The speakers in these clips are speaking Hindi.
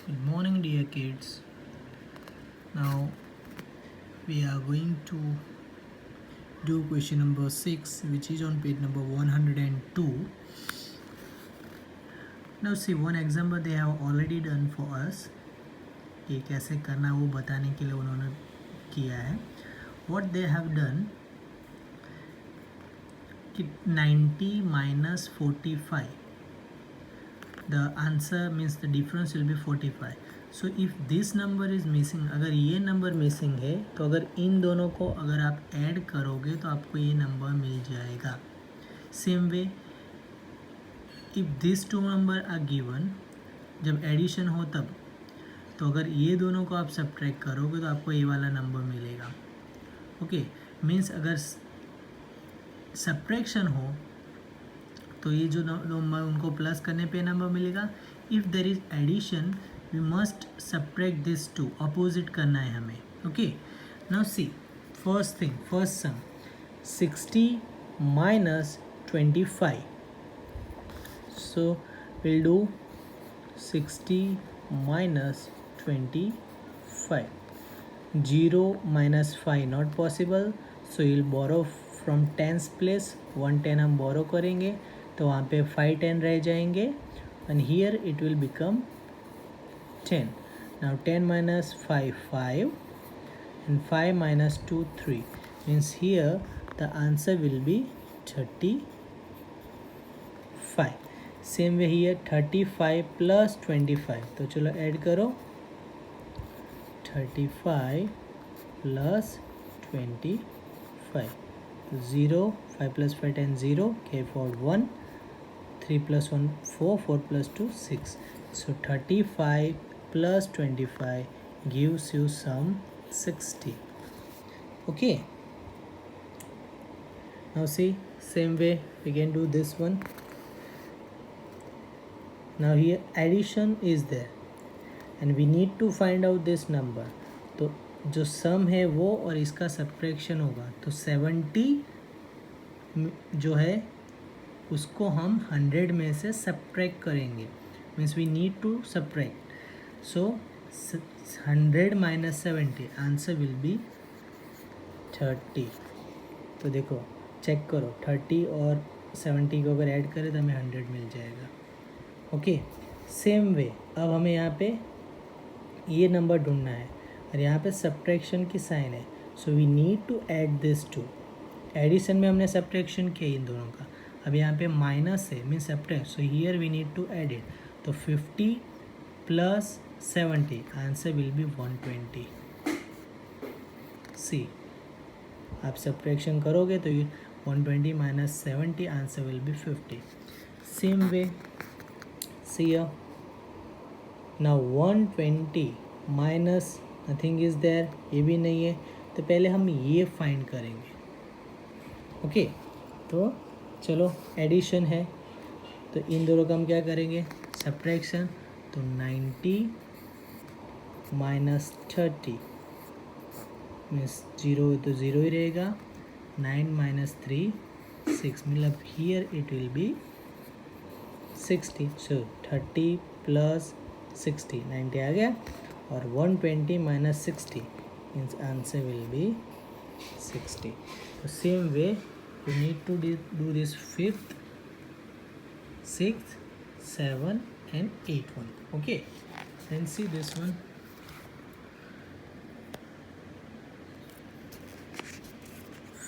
Good morning, dear kids. Now we are going to do question number 6, which is on page number 102. Now see, one example they have already done for us. कि कैसे करना वो बताने के लिए उन्होंने किया है. What they have done कि 90 minus 45. The answer means the difference will be 45. So if this number is missing, अगर ये नंबर मिसिंग है तो अगर इन दोनों को अगर आप ऐड करोगे तो आपको ये नंबर मिल जाएगा. Same way if this two number are given, जब एडिशन हो तब, तो अगर ये दोनों को आप सब्ट्रैक्ट करोगे तो आपको ये वाला नंबर मिलेगा. ओके, मीन्स अगर सब्ट्रैक्शन हो तो ये जो नंबर उनको प्लस करने पे नंबर मिलेगा. If there is addition we must subtract this two, opposite करना है हमें. Okay, now see, first thing, first sum, 60 minus 25. So we'll do 60 minus 25. 0 minus 5 not possible, so you'll borrow from tens place. 1 10 हम borrow करेंगे तो वहाँ पे 5 10 रह जाएंगे, and here it will become 10. Now 10 minus 5 5 and 5 minus 2 3, means here the answer will be 35. Same way here 35 plus 25, तो चलो ऐड करो. 35 plus 25, 0 5 plus 5 10 0, carry forward 1, 3 plus 1 4, 4 plus 2 6. So 35 plus 25 gives you sum 60. Okay, now see, same way we can do this one. Now here addition is there and we need to find out this number. तो जो sum है वो और इसका subtraction होगा, तो 70 जो है उसको हम 100 में से subtract करेंगे. Means we need to subtract. So 100 minus 70, answer will be 30. तो देखो चेक करो, 30 और 70 को अगर ऐड करें तो हमें 100 मिल जाएगा. ओके, सेम वे अब हमें यहाँ पे ये नंबर ढूंढना है और यहाँ पे सब्ट्रैक्शन की साइन है. So we need to add this two. Addition में हमने सब्ट्रैक्शन किया इन दोनों का, अब यहाँ पे माइनस है mean subtract, so here we need to add it. तो 50 plus 70, answer will be 120. See, आप सब्ट्रैक्शन करोगे तो ये 120 minus 70, answer will be 50. Same way see now 120 minus nothing is there, ये भी नहीं है, तो पहले हम ये फाइंड करेंगे. ओके, तो चलो एडिशन है तो इन दोनों का हम क्या करेंगे, सब्ट्रैक्शन. तो 90 माइनस 30 मीन्स 0 तो 0 ही रहेगा. 9 माइनस 3 6, मतलब here it will be 60. So 30 plus 60, 90 आ गया, और 120 minus 60 means answer will B 60. तो same way we need to do this 5th, 6th, 7th and 8th one. Okay, then see this one.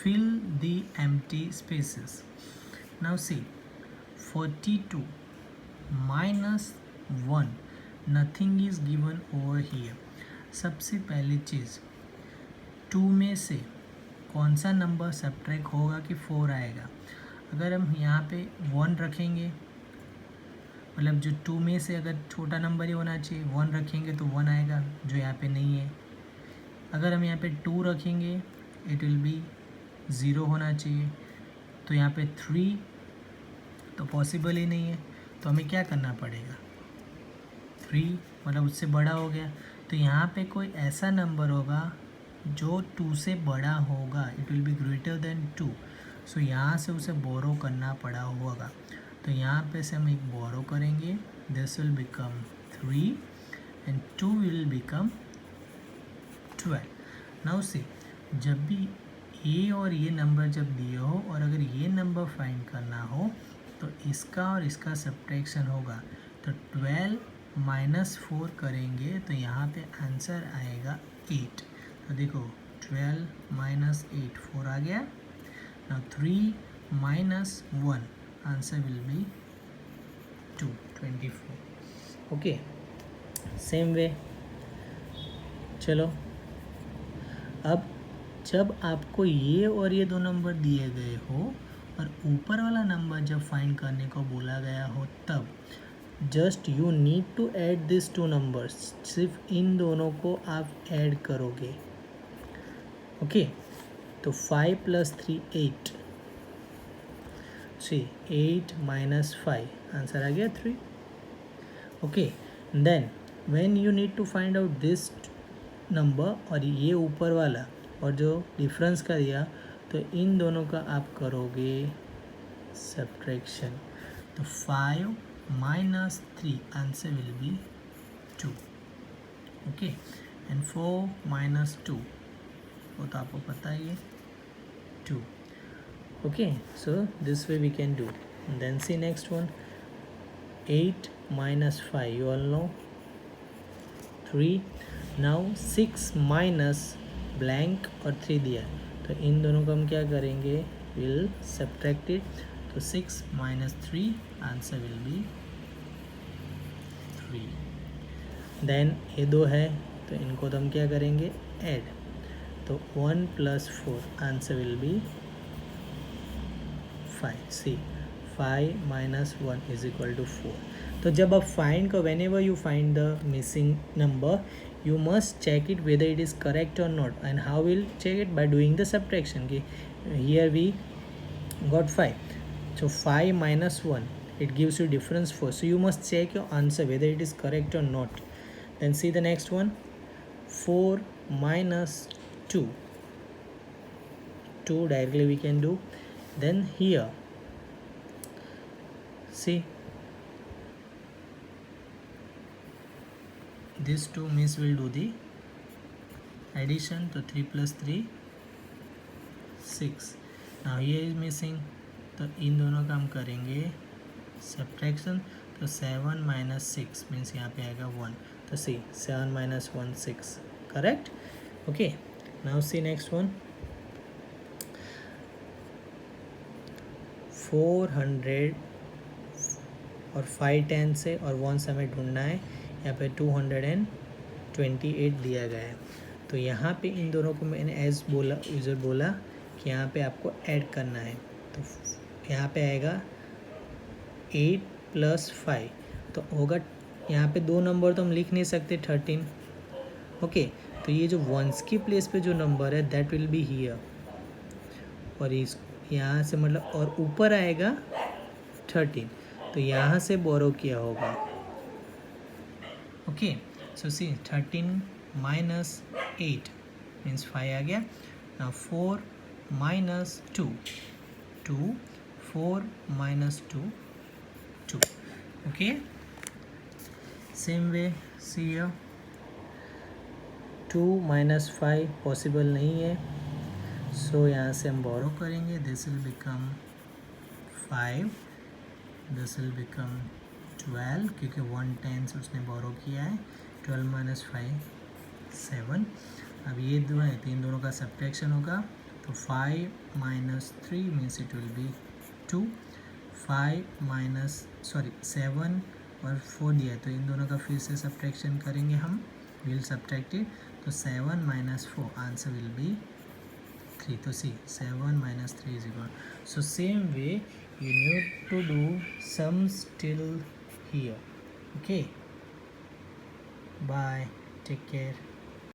Fill the empty spaces. Now see, 42 minus 1, nothing is given over here. सबसे पहली चीज़ 2 में से कौन सा नंबर सब्ट्रैक्ट होगा कि 4 आएगा. अगर हम यहाँ पे 1 रखेंगे, मतलब जो 2 में से अगर छोटा नंबर ही होना चाहिए, 1 रखेंगे तो 1 आएगा जो यहाँ पे नहीं है. अगर हम यहाँ पे 2 रखेंगे इट विल बी 0 होना चाहिए, तो यहाँ पे 3 तो पॉसिबल ही नहीं है, तो हमें क्या करना पड़ेगा, 3 मतलब उससे बड़ा हो गया, तो यहाँ पे कोई ऐसा नंबर होगा जो 2 से बड़ा होगा, it will be greater than 2. सो यहाँ से उसे बोरो करना पड़ा होगा, तो यहाँ पे से हम एक बोरो करेंगे, this will become 3 and 2 will become 12. Now see, जब भी ये और ये नंबर जब दिए हो और अगर ये नंबर फाइंड करना हो तो इसका और इसका सब्ट्रैक्शन होगा, तो 12 माइनस 4 करेंगे तो यहाँ पे आंसर आएगा 8. तो देखो 12 माइनस 8 4 आ गया. Now 3 minus 1 answer will be 2 24. Okay, same way. चलो, अब जब आपको ये और ये दो नंबर दिए गए हो और ऊपर वाला नंबर जब फाइंड करने को बोला गया हो, तब just you need to add this two numbers. सिर्फ इन दोनों को आप ऐड करोगे. ओके, तो 5 प्लस 3 8. सी 8 माइनस 5 आंसर आ गया 3. Okay, then when you need to find out this number और ये ऊपर वाला और जो डिफरेंस का दिया, तो इन दोनों का आप करोगे सब्ट्रैक्शन. तो 5 minus 3 answer will be 2. Okay, and 4 minus 2 वो तो आपको पता ही है 2. Okay, so this way we can do. Then see next one. 8 minus 5 you all know 3. Now 6 minus blank और 3 दिया है, तो इन दोनों को हम क्या करेंगे, विल सब्ट्रैक्ट इट. तो 6 minus 3 answer will be 3. Then ये दो है तो इनको तो हम क्या करेंगे, ऐड. तो 1 plus 4 answer will be 5. See 5 minus 1 is equal to 4. तो जब आप फाइंड को, whenever you find the missing number, you must check it whether it is correct or not. And how we'll check it? By doing the subtraction. Okay, here we got 5, so 5 minus 1 it gives you difference 4, so you must check your answer whether it is correct or not. Then see the next one. 4 minus 2 directly we can do. Then here see, this 2 means we'll do the addition. तो 3 plus 3 6. now here is missing, तो इन दोनों का हम करेंगे subtraction. तो 7 minus 6 means यहाँ पे आएगा 1. तो see 7 minus 1 6, correct. okay, now see next one. 400 और 5 10 से और 1 से हमें ढूंढना है. यहाँ पे 228 दिया गया है, तो यहाँ पे इन दोनों को मैंने एज बोला, यूज़र बोला कि यहाँ पे आपको ऐड करना है. तो यहाँ पे आएगा 8 प्लस 5, तो होगा यहाँ पे दो नंबर तो हम लिख नहीं सकते 13. ओके, तो ये जो वंस की प्लेस पे जो नंबर है दैट विल बी हियर, और इस यहाँ से मतलब और ऊपर आएगा 13, तो यहाँ से बोरो किया होगा. ओके, सो सी 13 माइनस 8 मीन्स 5 आ गया. Now 4 minus 2 4 minus 2 2. Okay, same way see here 2 minus 5 possible नहीं है, सो यहाँ से हम बोरो करेंगे. This will become 5, this will become 12 क्योंकि 1 10 से उसने बोरो किया है. 12 माइनस 5 7. अब ये दो है तो इन दोनों का सब्ट्रैक्शन होगा. तो 5 minus 3 means it will be 2. 5 minus 7 और 4 दिया है, तो इन दोनों का फिर से सब्ट्रैक्शन करेंगे हम, विल सब्ट्रैक्ट इट. तो 7 माइनस 4 आंसर विल बी 3. तो सी 7 minus 3 is equal. So same way you need to do sums till here. Okay, bye, take care.